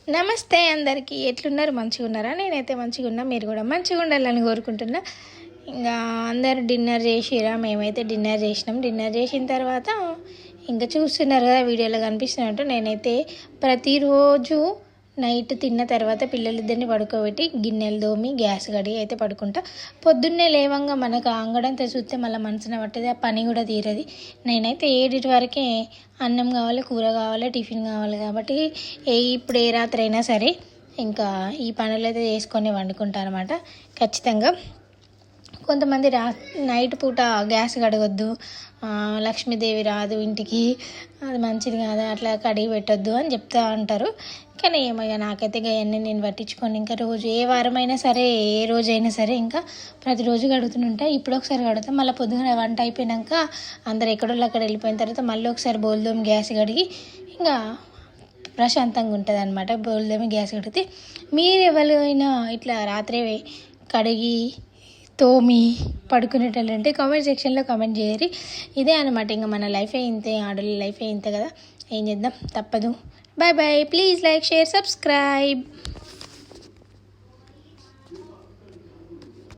నమస్తే అందరికీ. ఎట్లున్నారు? మంచిగా ఉన్నారా? నేనైతే మంచిగా ఉన్నా. మీరు కూడా మంచిగా ఉండాలని కోరుకుంటున్నా. ఇంకా అందరు డిన్నర్ చేసిరా? మేమైతే డిన్నర్ చేసినాం. డిన్నర్ చేసిన తర్వాత ఇంకా చూస్తున్నారు కదా వీడియోలో కనిపిస్తున్నట్టు, నేనైతే ప్రతిరోజు నైట్ తిన్న తర్వాత పిల్లలిద్దరిని పడుకోబెట్టి గిన్నెలు దోమి గ్యాస్ కడిగి అయితే పడుకుంటా. పొద్దున్నే లేవంగా మనకు అంగడంతో చూస్తే మళ్ళీ మనసున పట్టేది, ఆ పని కూడా తీరది. నేనైతే 7 వరకే అన్నం కావాలి, కూర కావాలి, టిఫిన్ కావాలి కాబట్టి ఇప్పుడు ఏ రాత్రి అయినా సరే ఇంకా ఈ పనులు అయితే చేసుకొని వండుకుంటాను అనమాట ఖచ్చితంగా. కొంతమంది నైట్ పూట గ్యాస్ కడగొద్దు, లక్ష్మీదేవి రాదు ఇంటికి, అది మంచిది కాదు, అట్లా కడిగి పెట్టొద్దు అని చెప్తా అంటారు. కానీ ఏమయ్యా, నాకైతే అవన్నీ నేను పట్టించుకొని ఇంకా రోజు ఏ వారమైనా సరే ఏ రోజైనా సరే ఇంకా ప్రతిరోజు కడుగుతుంటా. ఇప్పుడు ఒకసారి కడుగుతాం, మళ్ళీ పొద్దున వంట అయిపోయాక అందరు ఎక్కడోళ్ళు అక్కడ వెళ్ళిపోయిన తర్వాత మళ్ళీ ఒకసారి బోల్దోమి గ్యాస్ కడిగి ఇంకా ప్రశాంతంగా ఉంటుంది అనమాట. బోల్దోమి గ్యాస్ కడిగితే మీరు ఎవరైనా ఇట్లా రాత్రి కడిగి తోమి పడుకునేటంటే కామెంట్ సెక్షన్లో కామెంట్ చేయరు. ఇదే అనమాట, ఇంకా మన లైఫే ఇంతే, ఆడోళ్ళ లైఫే ఇంతే కదా. ఏం చేద్దాం, తప్పదు. Bye bye. Please like, share, subscribe.